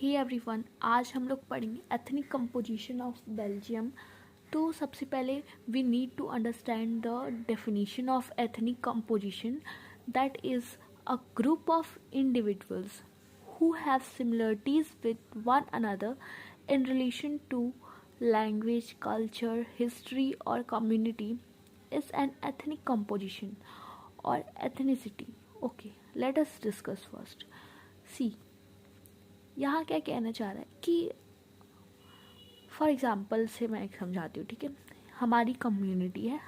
Hey everyone, आज हम लोग पढ़ेंगे एथनिक कंपोजिशन ऑफ बेल्जियम। तो सबसे पहले we need to understand the definition of ethnic composition, that is a group of individuals who have similarities with one another in relation to language, culture, history, or community is an ethnic composition or ethnicity. Okay, let us discuss first. See, यहाँ क्या कहना चाह रहा है कि for example से मैं एक समझाती हूँ, ठीक है। हमारी कम्युनिटी है,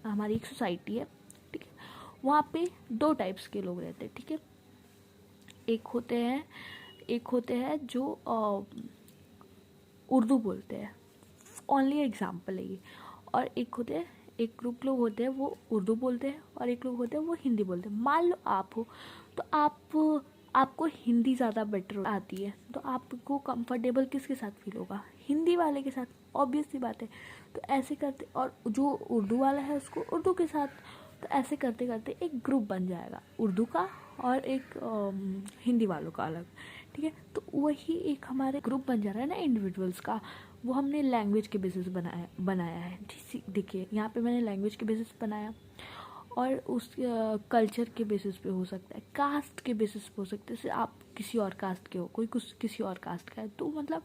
हमारी एक सोसाइटी है, ठीक है। वहाँ पे दो टाइप्स के लोग रहते हैं, ठीक है। एक होते हैं जो उर्दू बोलते हैं, ओनली एग्जाम्पल है ये। और एक ग्रुप लोग होते हैं वो उर्दू बोलते हैं, और एक लोग होते हैं वो हिंदी बोलते हैं। मान लो आप हो तो आपको हिंदी ज़्यादा बेटर आती है, तो आपको कंफर्टेबल किसके साथ फील होगा? हिंदी वाले के साथ, ऑब्वियस सी बात है। तो ऐसे करते, और जो उर्दू वाला है उसको उर्दू के साथ, तो ऐसे करते करते एक ग्रुप बन जाएगा उर्दू का और एक हिंदी वालों का अलग, ठीक है। तो वही एक हमारे ग्रुप बन जा रहा है ना इंडिविजुअल्स का, वो हमने लैंग्वेज के बेसिस बनाया है। देखिए यहाँ पे मैंने लैंग्वेज के बेसिस बनाया, और उस कल्चर के बेसिस पे हो सकता है, कास्ट के बेसिस पे हो सकता है। जैसे आप किसी और कास्ट के हो, कोई कुछ किसी और कास्ट का है, तो मतलब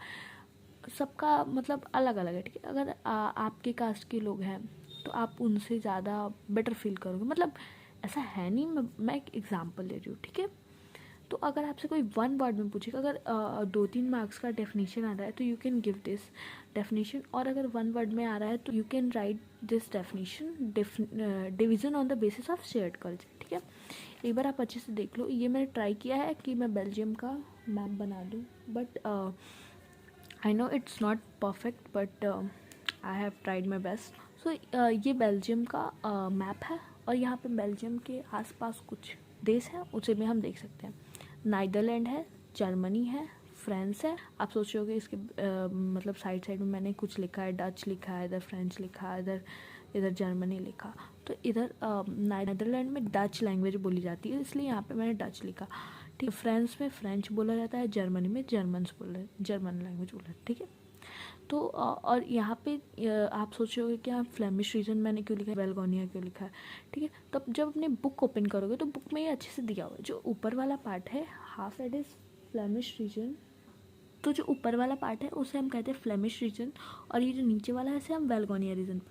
सबका मतलब अलग अलग है, ठीक है। अगर आपके कास्ट के लोग हैं तो आप उनसे ज़्यादा बेटर फील करोगे, मतलब ऐसा है नहीं, मैं एक एग्जांपल ले रही हूँ, ठीक है। तो अगर आपसे कोई वन वर्ड में पूछेगा, अगर 2-3 मार्क्स का डेफिनेशन आ रहा है तो you can give this definition, और अगर वन वर्ड में आ रहा है तो you can write this definition, division on the basis of shared culture, ठीक है। एक बार आप अच्छे से देख लो। ये मैंने ट्राई किया है कि मैं बेल्जियम का मैप बना दूँ, but I know it's not perfect, but I have tried my best. So ये बेल्जियम का मैप है, और यहाँ पे बेल्जियम के आसपास कुछ देश हैं, उसे भी हम देख सकते हैं। नीदरलैंड है, जर्मनी है, फ्रांस है। आप सोच रहे होगे इसके मतलब साइड में मैंने कुछ लिखा है, डच लिखा है, इधर फ्रेंच लिखा है, इधर जर्मनी लिखा। तो इधर नीदरलैंड में डच लैंग्वेज बोली जाती है, इसलिए यहाँ पे मैंने डच लिखा, ठीक है। फ्रांस में फ्रेंच बोला जाता है, जर्मनी में जर्मन लैंग्वेज बोला, ठीक है। तो और यहाँ पे आप सोच रहे होगे कि हाँ फ्लेमिश रीजन मैंने क्यों लिखा है, वेलगोनिया क्यों लिखा है, ठीक है। तब जब अपने बुक ओपन करोगे तो बुक में ये अच्छे से दिया हुआ है। जो ऊपर वाला पार्ट है, half and is Flemish region, तो जो ऊपर वाला पार्ट है उसे हम कहते हैं फ्लेमिश रीजन, और ये जो नीचे वाला है इसे हम वेलगोनिया रीजन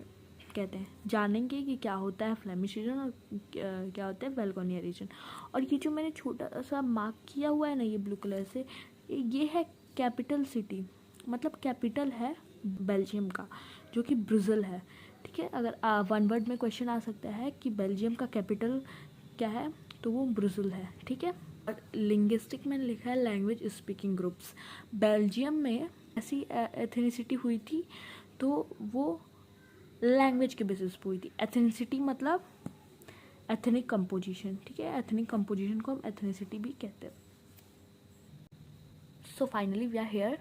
कहते हैं। जानेंगे कि क्या होता है फ्लेमिश रीजन और क्या होता है वेलगोनिया रीजन। और ये जो मैंने छोटा सा मार्क किया हुआ है ना, ये ब्लू कलर से, ये है कैपिटल सिटी, मतलब कैपिटल है बेल्जियम का, जो कि ब्रुसेल है, ठीक है। अगर वन वर्ड में क्वेश्चन आ सकता है कि बेल्जियम का कैपिटल क्या है, तो वो ब्रुसेल है, ठीक है। और लिंग्विस्टिक में लिखा है लैंग्वेज स्पीकिंग ग्रुप्स। बेल्जियम में ऐसी एथनिसिटी हुई थी, तो वो लैंग्वेज के बेसिस पे हुई थी। एथनिसिटी मतलब एथनिक कंपोजिशन, ठीक है। एथनिक कंपोजिशन को हम एथनिसिटी भी कहते हैं। So finally we are here.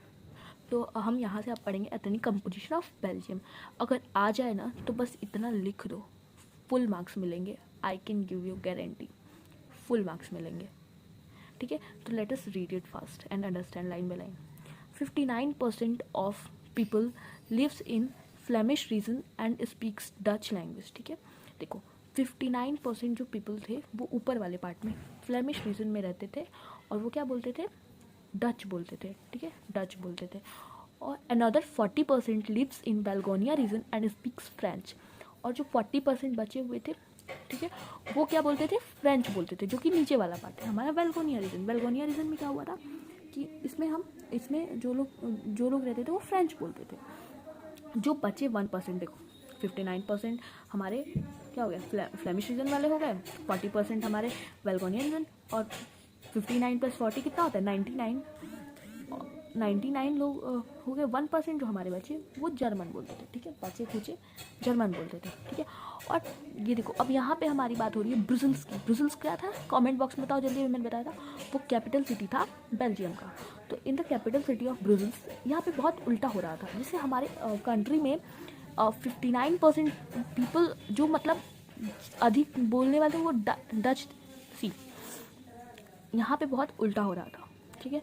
तो हम यहाँ से आप पढ़ेंगे एथनिक कंपोजिशन ऑफ बेल्जियम। अगर आ जाए ना तो बस इतना लिख दो, फुल मार्क्स मिलेंगे। I can give you guarantee, full marks मिलेंगे, ठीक है। तो let us read it fast and understand line by line. 59% of people lives in Flemish region and speaks Dutch language, ठीक है। देखो 59% जो पीपल थे वो ऊपर वाले पार्ट में फ्लेमिश रीजन में रहते थे, और वो क्या बोलते थे? डच बोलते थे, ठीक है, डच बोलते थे। और another 40% lives in Belgonia region and speaks French, और जो 40% बचे हुए थे, ठीक है, वो क्या बोलते थे? फ्रेंच बोलते थे, जो कि नीचे वाला पार्ट है हमारा बेल्गोनिया रीजन। बेल्गोनिया रीजन में क्या हुआ था कि इसमें जो लोग रहते थे वो फ्रेंच बोलते थे। जो बचे 1%, देखो 59% हमारे क्या हो गया, फ्लेमिश रीजन वाले हो गए, 40% हमारे बेल्गोनिया रीजन, और 59 + 40 कितना होता है? 99 लोग हो गए। 1% जो हमारे बचे वो जर्मन बोलते थे, ठीक है, बचे खुचे जर्मन बोलते थे, ठीक है। और ये देखो अब यहाँ पे हमारी बात हो रही है ब्रुसेल्स की। ब्रुसेल्स क्या था? कमेंट बॉक्स में बताओ जल्दी, मैंने बताया था वो कैपिटल सिटी था बेल्जियम का। तो in the capital city of Brussels यहाँ पे बहुत उल्टा हो रहा था, जिससे हमारे कंट्री में 59% पीपल जो मतलब अधिक बोलने वाले वो डच सी, यहाँ पे बहुत उल्टा हो रहा था, ठीक है।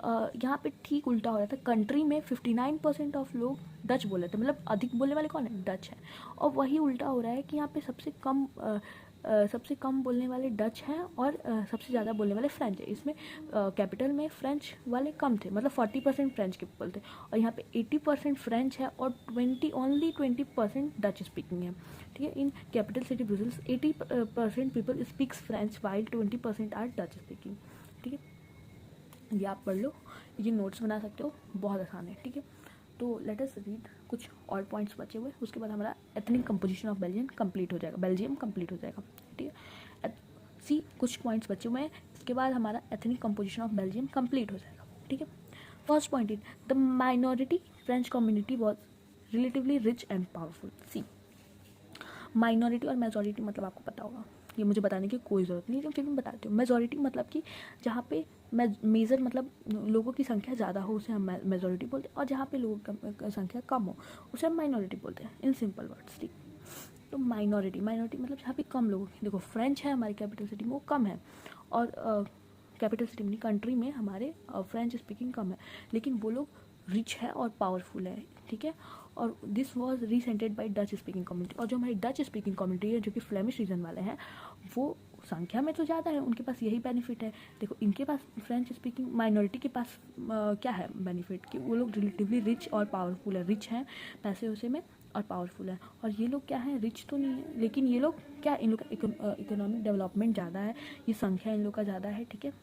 यहाँ पे ठीक उल्टा हो रहा था। कंट्री में 59% ऑफ लोग डच बोल रहे थे, मतलब अधिक बोलने वाले कौन है, डच है। और वही उल्टा हो रहा है कि यहाँ पे सबसे कम बोलने वाले डच हैं और सबसे ज़्यादा बोलने वाले फ्रेंच है। इसमें कैपिटल में फ्रेंच वाले कम थे, मतलब 40% फ्रेंच के पीपल थे, और यहाँ पे 80% फ्रेंच है और ओनली 20% डच स्पीकिंग है। ठीक है, in capital city Brussels 80% people speaks French while 20% are Dutch speaking. ठीक है, ये आप पढ़ लो, ये नोट्स बना सकते हो, बहुत आसान है। ठीक है, तो लेट अस रीड कुछ और पॉइंट्स बचे हुए, उसके बाद हमारा ethnic composition of Belgium complete हो जाएगा, बेल्जियम कंप्लीट हो जाएगा। ठीक है, सी कुछ पॉइंट्स बचे हुए हैं, इसके बाद हमारा ethnic composition of Belgium complete हो जाएगा। ठीक है, first point is the minority French community was relatively rich and powerful. See, minority और मेजॉरिटी मतलब आपको पता होगा, ये मुझे बताने की कोई ज़रूरत नहीं है, फिर मैं बताती हूँ। मेजॉरिटी मतलब कि जहाँ पे मेजर मतलब लोगों की संख्या ज़्यादा हो उसे हम मेजॉरिटी बोलते हैं, और जहाँ पे लोगों की संख्या कम हो उसे हम माइनॉरिटी बोलते हैं, इन सिंपल वर्ड्स। ठीक, तो माइनॉरिटी मतलब जहाँ पे कम लोगों की, देखो फ्रेंच है हमारी कैपिटल सिटी में, वो कम है, और कैपिटल सिटी में कंट्री में हमारे फ्रेंच स्पीकिंग कम है, लेकिन वो लोग रिच है और पावरफुल है। ठीक है, और this was resented by Dutch speaking community, और जो हमारी डच स्पीकिंग कम्युनिटी है जो कि फ्लेमिश रीजन वाले हैं, वो संख्या में तो ज़्यादा है, उनके पास यही बेनिफिट है। देखो इनके पास फ्रेंच स्पीकिंग माइनॉरिटी के पास क्या है बेनिफिट, कि वो लोग रिलेटिवली रिच और पावरफुल है, रिच हैं पैसे वैसे में और पावरफुल है, और ये लोग क्या है, रिच तो नहीं है, लेकिन ये लोग क्या, इन लोग का इकोनॉमिक डेवलपमेंट ज़्यादा है, ये संख्या इन लोग का ज़्यादा है। ठीक है,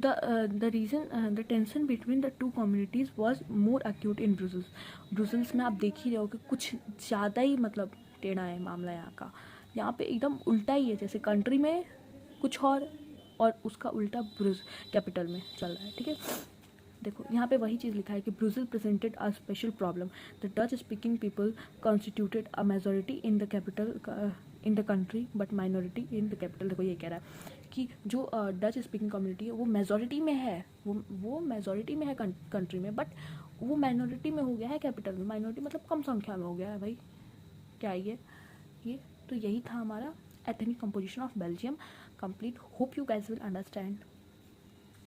the tension between the two communities was more acute in Brussels में आप देख ही रहे हो कि कुछ ज़्यादा ही मतलब टेढ़ा है मामला यहाँ का, यहाँ पे एकदम उल्टा ही है, जैसे कंट्री में कुछ और उसका उल्टा ब्रुस कैपिटल में चल रहा है। ठीक है, देखो यहाँ पे वही चीज़ लिखा है कि Brussels presented a special problem, the Dutch speaking people constituted a majority in the capital in the country but minority in the capital. देखो ये कह रहा है कि जो डच स्पीकिंग कम्युनिटी है वो मेजॉरिटी में है, वो मेजॉरिटी में है कंट्री में, बट वो माइनॉरिटी में हो गया है कैपिटल में। माइनॉरिटी मतलब कम संख्या में हो गया है भाई, क्या ये तो यही था हमारा ethnic composition of Belgium complete. Hope you guys will understand.